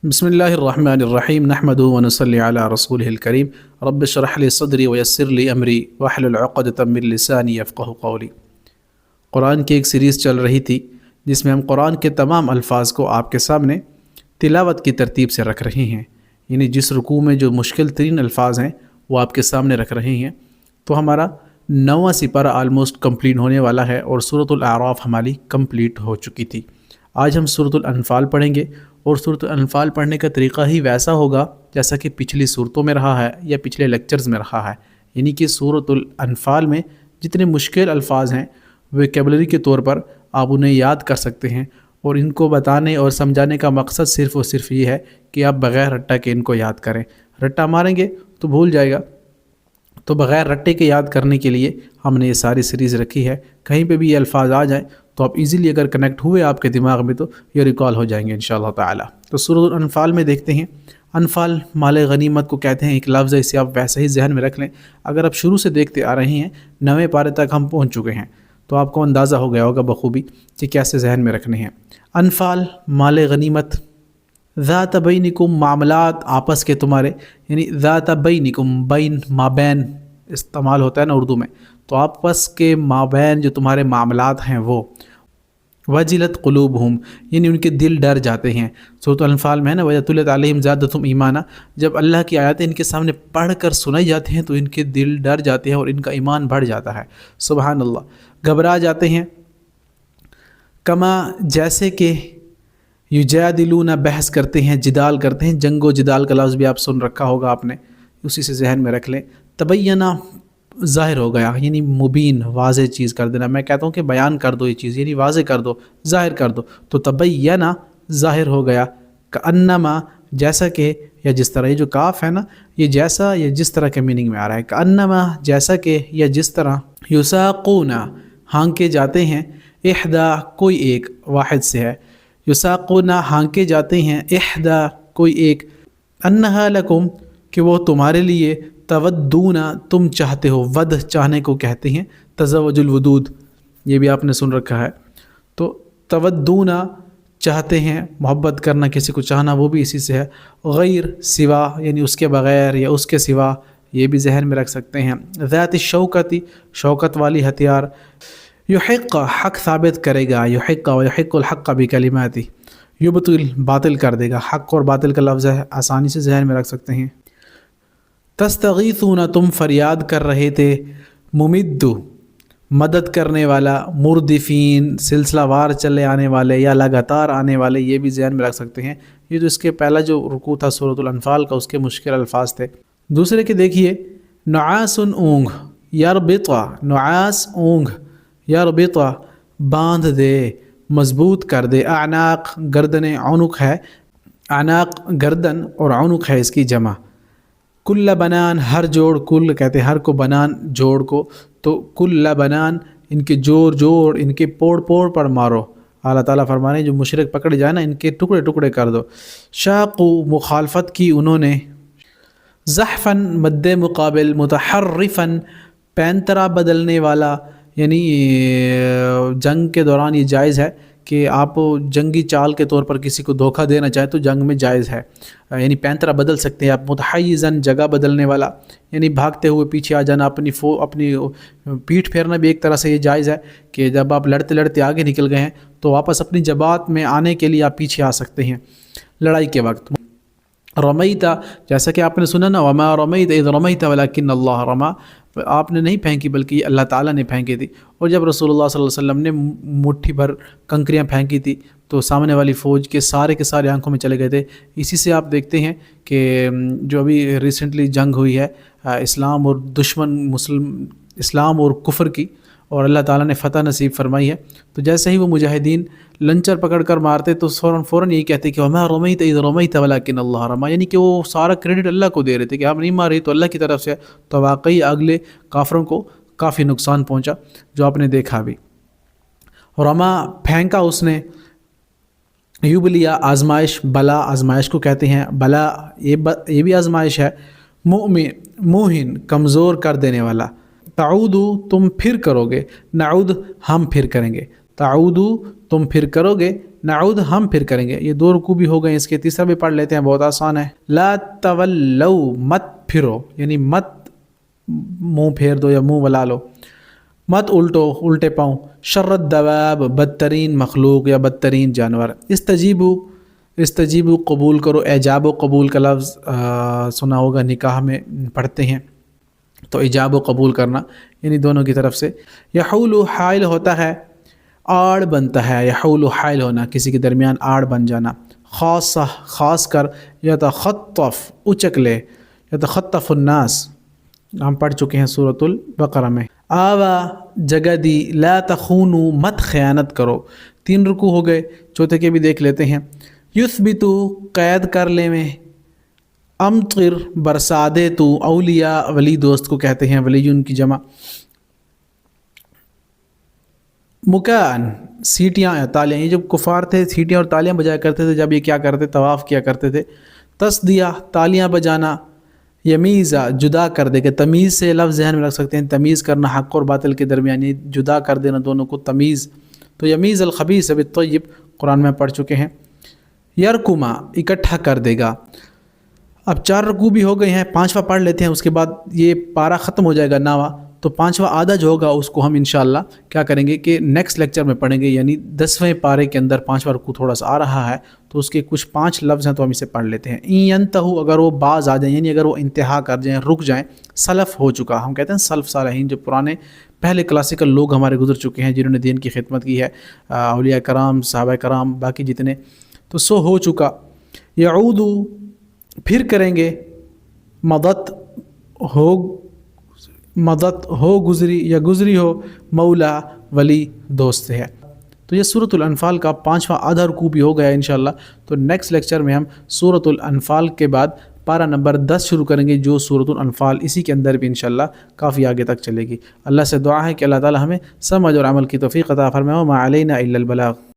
بسم اللہ الرحمن الرحیم نحمدہ ونصلی علی رسولہ الکریم رب اشرح لی صدری ویسر لی امری واحلل عقدۃ من لسانی یفقہوا قولی۔ قرآن کی ایک سیریز چل رہی تھی جس میں ہم قرآن کے تمام الفاظ کو آپ کے سامنے تلاوت کی ترتیب سے رکھ رہے ہیں، یعنی جس رکوع میں جو مشکل ترین الفاظ ہیں وہ آپ کے سامنے رکھ رہے ہیں۔ تو ہمارا 9واں سپارہ آلموسٹ کمپلیٹ ہونے والا ہے اور سورۃ الاعراف ہماری کمپلیٹ ہو چکی تھی۔ آج ہم سورۃ الانفال پڑھیں گے اور سورۃ الانفال پڑھنے کا طریقہ ہی ویسا ہوگا جیسا کہ پچھلی صورتوں میں رہا ہے یا پچھلے لیکچرز میں رہا ہے، یعنی کہ سورۃ الانفال میں جتنے مشکل الفاظ ہیں ویکیبلری کے طور پر آپ انہیں یاد کر سکتے ہیں، اور ان کو بتانے اور سمجھانے کا مقصد صرف اور صرف یہ ہے کہ آپ بغیر رٹا کے ان کو یاد کریں۔ رٹا ماریں گے تو بھول جائے گا، تو بغیر رٹے کے یاد کرنے کے لیے ہم نے یہ ساری سیریز رکھی ہے۔ کہیں پہ بھی یہ الفاظ آ جائیں تو آپ ایزیلی اگر کنیکٹ ہوئے آپ کے دماغ میں تو یہ ریکال ہو جائیں گے انشاءاللہ تعالی۔ تو سورۃ الانفال میں دیکھتے ہیں، انفال مال غنیمت کو کہتے ہیں، ایک لفظ ہے، اسے آپ ویسے ہی ذہن میں رکھ لیں۔ اگر آپ شروع سے دیکھتے آ رہے ہیں 9ویں پارے تک ہم پہنچ چکے ہیں تو آپ کو اندازہ ہو گیا ہوگا بخوبی کہ کیسے ذہن میں رکھنے ہیں۔ انفال مال غنیمت، ذات بینکم معاملات آپس کے تمہارے، یعنی ذات بینکم، بین مابین استعمال ہوتا ہے نا اردو میں، تو آپس کے مابین جو تمہارے معاملات ہیں وہ وجلت قلوبہم، یعنی ان کے دل ڈر جاتے ہیں۔ سورۃ الانفال میں ہے نا وَإِذَا تُلِيَتْ عَلَيْهِمْ زَادَتْهُمْ ایمانا، جب اللہ کی آیاتیں ان کے سامنے پڑھ کر سنائی جاتی ہیں تو ان کے دل ڈر جاتے ہیں اور ان کا ایمان بڑھ جاتا ہے۔ سبحان اللہ، گھبرا جاتے ہیں۔ کما، جیسے کہ یجادلون، بحث کرتے ہیں، جدال کرتے ہیں۔ جنگ و جدال کا لفظ بھی آپ سن رکھا ہوگا آپ نے، اسی سے ذہن میں رکھ لیں۔ تبینہ، ظاہر ہو گیا، یعنی مبین، واضح چیز کر دینا۔ میں کہتا ہوں کہ بیان کر دو یہ چیز، یعنی واضح کر دو، ظاہر کر دو، تو تبینہ ظاہر ہو گیا۔ کأنما، جیسا کہ یا جس طرح، یہ جو کاف ہے نا یہ جیسا یا جس طرح کے میننگ میں آ رہا ہے۔ کأنما، جیسا کہ یا جس طرح، یساقون، ہانکے جاتے ہیں، احدا، کوئی ایک، واحد سے ہے، یساقون ہانکے جاتے ہیں، احدا، کوئی ایک، انہا لکم، کہ وہ تمہارے لیے، تودون، تم چاہتے ہو، ود چاہنے کو کہتے ہیں، تزوج الودود، یہ بھی آپ نے سن رکھا ہے۔ تو تودون چاہتے ہیں، محبت کرنا، کسی کو چاہنا، وہ بھی اسی سے ہے۔ غیر، سوا، یعنی اس کے بغیر یا اس کے سوا، یہ بھی ذہن میں رکھ سکتے ہیں۔ ذات الشوکتی، شوکت والی ہتھیار۔ یحق، حق ثابت کرے گا، یحق و یحق الحق بکلماتی، یبطل، باطل کر دے گا۔ حق اور باطل کا لفظ ہے، آسانی سے ذہن میں رکھ سکتے ہیں۔ تستغیثون، تم فریاد کر رہے تھے، ممد، مدد کرنے والا، مردفین، سلسلہ وار چلے آنے والے یا لگاتار آنے والے، یہ بھی ذہن میں رکھ سکتے ہیں۔ یہ جو اس کے پہلا جو رکوع تھا سورۃ الانفال کا، اس کے مشکل الفاظ تھے۔ دوسرے کے دیکھیے، نعاس، اونگ، یربط، نعاس، اونگ، یربط، باندھ دے، مضبوط کر دے۔ اعناق، گردن، عنق ہے، اعناق گردن اور عنق ہے اس کی جمع۔ کل بنان، ہر جوڑ، کل کہتے ہیں ہر کو، بنان جوڑ کو، تو کل بنان، ان کے جوڑ جوڑ، ان کے پوڑ پوڑ پر مارو۔ اللہ تعالیٰ فرمانے ہیں جو مشرک پکڑ جائے نا ان کے ٹکڑے ٹکڑے کر دو۔ شاقو، مخالفت کی انہوں نے۔ زحفاً، مد مقابل، متحرفاً، پینترا بدلنے والا، یعنی جنگ کے دوران یہ جائز ہے کہ آپ جنگی چال کے طور پر کسی کو دھوکہ دینا چاہیں تو جنگ میں جائز ہے، یعنی پینترا بدل سکتے ہیں آپ۔ متحیزاً، جگہ بدلنے والا، یعنی بھاگتے ہوئے پیچھے آ جانا، اپنی پیٹھ پھیرنا بھی ایک طرح سے یہ جائز ہے کہ جب آپ لڑتے لڑتے آگے نکل گئے ہیں تو واپس اپنی جماعت میں آنے کے لیے آپ پیچھے آ سکتے ہیں لڑائی کے وقت۔ رمیتا، جیسا کہ آپ نے سنا نا، وما رمیت اذ رمیت ولکن اللہ رما، آپ نے نہیں پھینکی بلکہ اللہ تعالیٰ نے پھینکی تھی۔ اور جب رسول اللہ صلی اللہ علیہ وسلم نے مٹھی بھر کنکریاں پھینکی تھی تو سامنے والی فوج کے سارے آنکھوں میں چلے گئے تھے۔ اسی سے آپ دیکھتے ہیں کہ جو ابھی ریسنٹلی جنگ ہوئی ہے اسلام اور اسلام اور کفر کی، اور اللہ تعالیٰ نے فتح نصیب فرمائی ہے، تو جیسے ہی وہ مجاہدین لنچر پکڑ کر مارتے تو فوراً یہی کہتے کہ وما رمیت اذ رمیت ولکن اللہ رما، یعنی کہ وہ سارا کریڈٹ اللہ کو دے رہے تھے کہ آپ نہیں مارے تو اللہ کی طرف سے، تو واقعی اگلے کافروں کو کافی نقصان پہنچا جو آپ نے دیکھا بھی۔ رما، پھینکا اس نے۔ یبلیا، آزمائش، بلا، آزمائش کو کہتے ہیں بلا، یہ بھی آزمائش ہے۔ موہن، کمزور کر دینے والا۔ تعودو، تم پھر کرو گے، نعود، ہم پھر کریں گے، تعودو، تم پھر کرو گے، نعود ہم پھر کریں گے. یہ 2 رکوع بھی ہو گئے. اس کے تیسرا بھی پڑھ لیتے ہیں, بہت آسان ہے. لا تولوا مت پھرو, یعنی مت منہ پھیر دو یا منہ ولا لو, مت الٹو الٹے پاؤں. شر الدواب بدترین مخلوق یا بدترین جانور. استجیبو قبول کرو. ایجاب و قبول کا لفظ سنا ہوگا, نکاح میں پڑھتے ہیں تو ایجاب و قبول کرنا یعنی دونوں کی طرف سے. یحول حائل ہوتا ہے, آڑ بنتا ہے. یحول حائل ہونا, کسی کے درمیان آڑ بن جانا. خاصہ خاص کر. یتخطف اچک لے. یتخطف الناس ہم پڑھ چکے ہیں سورۃ البقرہ میں. آوا جگہ دی. لا تخونو مت خیانت کرو. 3 رکوع ہو گئے. چوتھے کے بھی دیکھ لیتے ہیں. یثبتو قید کر لے میں. امطر برسا دے تو. اولیاء ولی دوست کو کہتے ہیں, ولیون کی جمع. مکان سیٹیاں یا تالیاں. یہ جب کفار تھے سیٹیاں اور تالیاں بجایا کرتے تھے جب یہ کیا کرتے, طواف کیا کرتے تھے. تصدیہ تالیاں بجانا. یمیزہ جدا کر دے گا. تمیز سے لفظ ذہن میں رکھ سکتے ہیں, تمیز کرنا حق اور باطل کے درمیان, یہ جدا کر دینا دونوں کو, تمیز. تو یمیز الخبیث بالطیب قرآن میں پڑھ چکے ہیں. یرکما اکٹھا کر دے گا. اب 4 رکوع بھی ہو گئے ہیں. 5واں پڑھ لیتے ہیں, اس کے بعد یہ پارہ ختم ہو جائے گا 9واں. تو 5واں آدھا جو ہوگا اس کو ہم انشاءاللہ کیا کریں گے کہ نیکسٹ لیکچر میں پڑھیں گے. یعنی 10ویں پارے کے اندر 5واں رکوع تھوڑا سا آ رہا ہے تو اس کے کچھ 5 لفظ ہیں تو ہم اسے پڑھ لیتے ہیں. ینتہو اگر وہ باز آ جائیں, یعنی اگر وہ انتہا کر جائیں, رک جائیں. سلف ہو چکا, ہم کہتے ہیں سلف صالحین, جو پرانے پہلے کلاسیکل لوگ ہمارے گزر چکے ہیں جنہوں نے دین کی خدمت کی ہے, اولیاء کرام, صحابہ کرام, باقی جتنے, تو سو ہو چکا. یعودو پھر کریں گے. مدت ہو گزری یا گزری ہو. مولا ولی دوست ہے. تو یہ سورۃ الانفال کا 5واں آدھا رکوع بھی ہو گیا انشاءاللہ. تو نیکسٹ لیکچر میں ہم سورۃ الانفال کے بعد پارہ نمبر 10 شروع کریں گے, جو سورۃ الانفال اسی کے اندر بھی انشاءاللہ کافی آگے تک چلے گی. اللہ سے دعا ہے کہ اللہ تعالی ہمیں سمجھ اور عمل کی توفیق عطا فرمائے. وما علینا الا البلاغ.